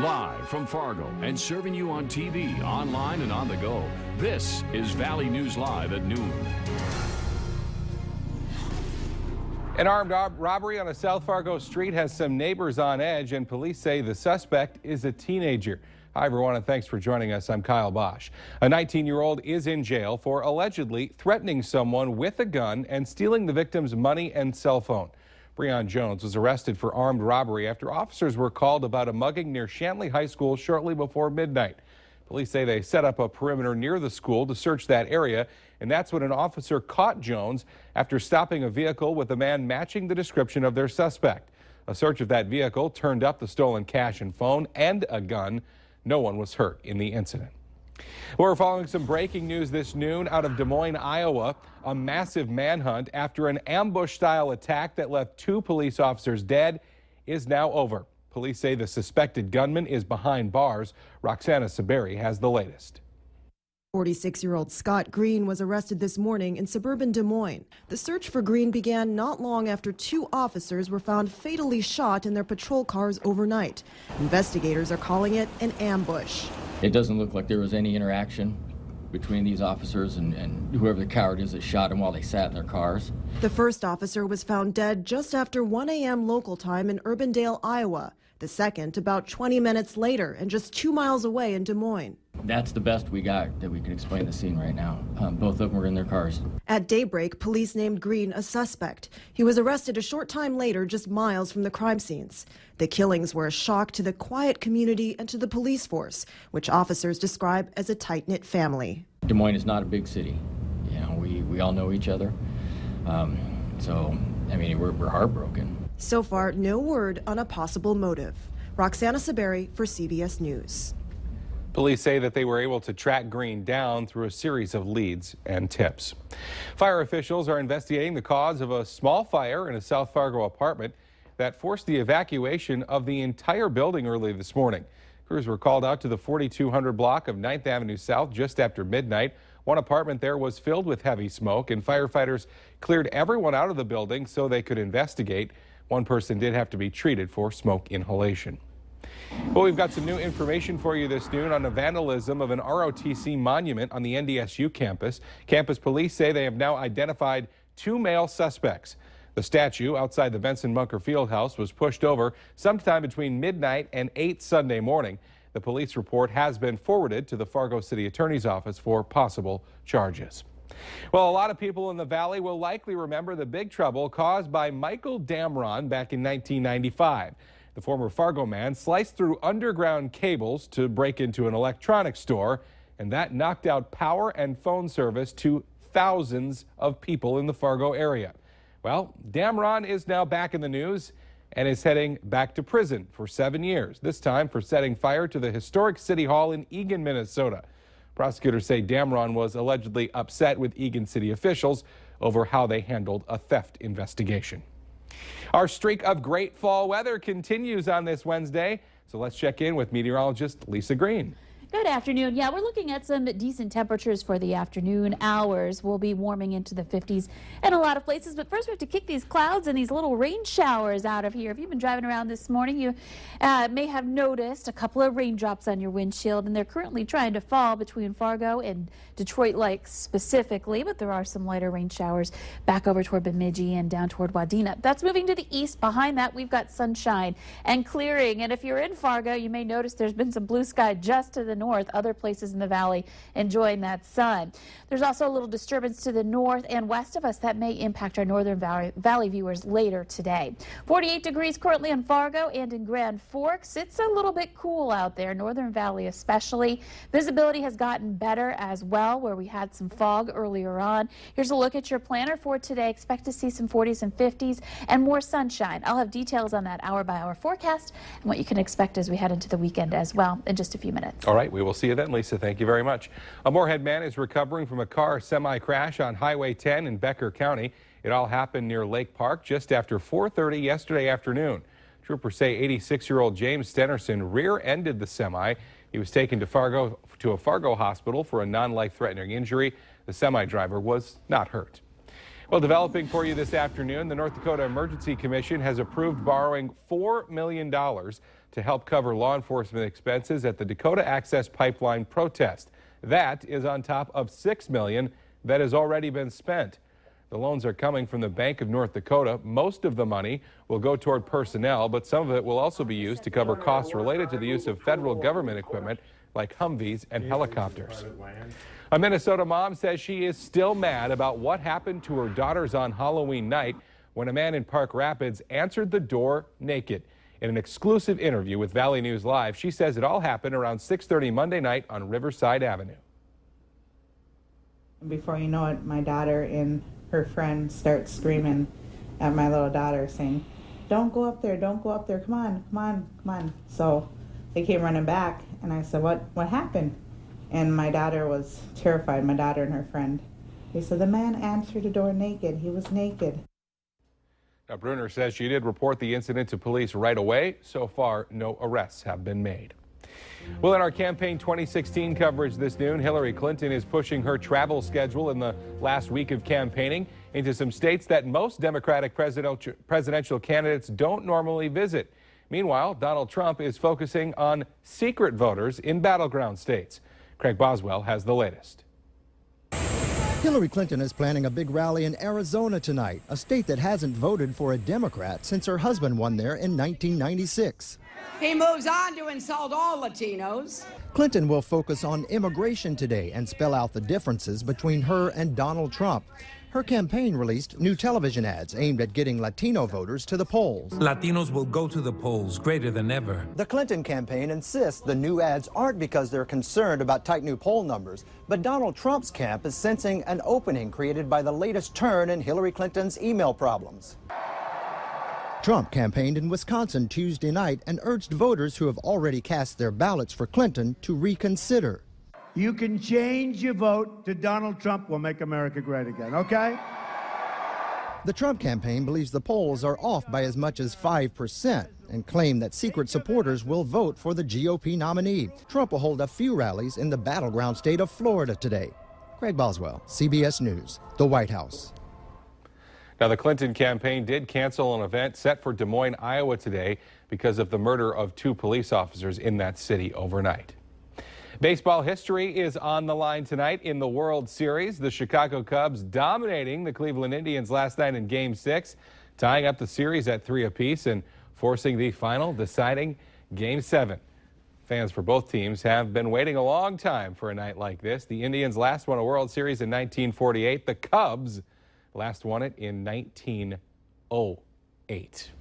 Live from Fargo and serving you on TV, online, and on the go. This is Valley News Live at noon. An armed robbery on a South Fargo street has some neighbors on edge, and police say the suspect is a teenager. Hi, everyone, and thanks for joining us. I'm Kyle Bosch. A 19-year-old is in jail for allegedly threatening someone with a gun and stealing the victim's money and cell phone. Breon Jones was arrested for armed robbery after officers were called about a mugging near Shanley High School shortly before midnight. Police say they set up a perimeter near the school to search that area, and that's when an officer caught Jones after stopping a vehicle with a man matching the description of their suspect. A search of that vehicle turned up the stolen cash and phone and a gun. No one was hurt in the incident. We're following some breaking news this noon out of Des Moines, Iowa. A massive manhunt after an ambush-style attack that left 2 police officers dead is now over. Police say the suspected gunman is behind bars. Roxana Saberi has the latest. 46-year-old Scott Green was arrested this morning in suburban Des Moines. The search for Green began not long after 2 officers were found fatally shot in their patrol cars overnight. Investigators are calling it an ambush. It doesn't look like there was any interaction between these officers and whoever the coward is that shot them while they sat in their cars. The first officer was found dead just after 1 a.m. local time in Urbandale, Iowa. The second about 20 minutes later and just 2 miles away in Des Moines. That's the best we got that we can explain the scene right now. Both of them were in their cars. At daybreak, police named Green a suspect. He was arrested a short time later, just miles from the crime scenes. The killings were a shock to the quiet community and to the police force, which officers describe as a tight-knit family. Des Moines is not a big city. You know, we all know each other. So, I mean, we're heartbroken. So far, no word on a possible motive. Roxana Saberi for CBS News. Police say that they were able to track Green down through a series of leads and tips. Fire officials are investigating the cause of a small fire in a South Fargo apartment that forced the evacuation of the entire building early this morning. Crews were called out to the 4200 block of 9th Avenue South just after midnight. One apartment there was filled with heavy smoke, and firefighters cleared everyone out of the building so they could investigate. One person did have to be treated for smoke inhalation. Well, we've got some new information for you this noon on the vandalism of an ROTC monument on the NDSU campus. Campus police say they have now identified 2 male suspects. The statue outside the Benson Bunker Fieldhouse was pushed over sometime between midnight and 8 Sunday morning. The police report has been forwarded to the Fargo City Attorney's Office for possible charges. Well, a lot of people in the valley will likely remember the big trouble caused by Michael Damron back in 1995. The former Fargo man sliced through underground cables to break into an electronics store, and that knocked out power and phone service to thousands of people in the Fargo area. Well, Damron is now back in the news and is heading back to prison for 7 years, this time for setting fire to the historic City Hall in Eagan, Minnesota. Prosecutors say Damron was allegedly upset with Eagan city officials over how they handled a theft investigation. Our streak of great fall weather continues on this Wednesday, so let's check in with meteorologist Lisa Green. Good afternoon. Yeah, we're looking at some decent temperatures for the afternoon hours. We'll be warming into the 50s in a lot of places. But first, we have to kick these clouds and these little rain showers out of here. If you've been driving around this morning, you may have noticed a couple of raindrops on your windshield, and they're currently trying to fall between Fargo and Detroit Lakes specifically. But there are some lighter rain showers back over toward Bemidji and down toward Wadena. That's moving to the east. Behind that, we've got sunshine and clearing. And if you're in Fargo, you may notice there's been some blue sky just to the north, other places in the valley enjoying that sun. There's also a little disturbance to the north and west of us that may impact our northern valley viewers later today. 48 degrees currently in Fargo and in Grand Forks. It's a little bit cool out there, northern valley especially. Visibility has gotten better as well, where we had some fog earlier on. Here's a look at your planner for today. Expect to see some 40s and 50s and more sunshine. I'll have details on that hour-by-hour forecast and what you can expect as we head into the weekend as well in just a few minutes. All right, we will see you then, Lisa. Thank you very much. A Moorhead man is recovering from a car semi-crash on Highway 10 in Becker County. It all happened near Lake Park just after 4:30 yesterday afternoon. Troopers say 86-year-old James Stenerson rear-ended the semi. He was taken to a Fargo hospital for a non-life-threatening injury. The semi-driver was not hurt. Well, developing for you this afternoon, the North Dakota Emergency Commission has approved borrowing $4 million to help cover law enforcement expenses at the Dakota Access Pipeline protest. That is on top of $6 million that has already been spent. The loans are coming from the Bank of North Dakota. Most of the money will go toward personnel, but some of it will also be used to cover costs related to the use of federal government equipment like Humvees and helicopters. A Minnesota mom says she is still mad about what happened to her daughters on Halloween night when a man in Park Rapids answered the door naked. In an exclusive interview with Valley News Live, she says it all happened around 6:30 Monday night on Riverside Avenue. Before you know it, my daughter and her friend start screaming at my little daughter saying, "Don't go up there, don't go up there, come on, come on, come on." So they came running back and I said, what happened? And my daughter was terrified, my daughter and her friend. They said, "The man answered the door naked, he was naked." Now, Brunner says she did report the incident to police right away. So far, no arrests have been made. Well, in our campaign 2016 coverage this noon, Hillary Clinton is pushing her travel schedule in the last week of campaigning into some states that most Democratic presidential candidates don't normally visit. Meanwhile, Donald Trump is focusing on secret voters in battleground states. Craig Boswell has the latest. Hillary Clinton is planning a big rally in Arizona tonight, a state that hasn't voted for a Democrat since her husband won there in 1996. He moves on to insult all Latinos. Clinton will focus on immigration today and spell out the differences between her and Donald Trump. Her campaign released new television ads aimed at getting Latino voters to the polls. Latinos will go to the polls greater than ever. The Clinton campaign insists the new ads aren't because they're concerned about tight new poll numbers, but Donald Trump's camp is sensing an opening created by the latest turn in Hillary Clinton's email problems. Trump campaigned in Wisconsin Tuesday night and urged voters who have already cast their ballots for Clinton to reconsider. You can change your vote to Donald Trump. Will make America great again, okay? The Trump campaign believes the polls are off by as much as 5% and claim that secret supporters will vote for the GOP nominee. Trump will hold a few rallies in the battleground state of Florida today. Craig Boswell, CBS News, the White House. Now, the Clinton campaign did cancel an event set for Des Moines, Iowa today because of the murder of 2 police officers in that city overnight. Baseball history is on the line tonight in the World Series. The Chicago Cubs dominating the Cleveland Indians last night in Game 6, tying up the series at 3 apiece and forcing the final deciding Game 7. Fans for both teams have been waiting a long time for a night like this. The Indians last won a World Series in 1948. The Cubs last won it in 1908.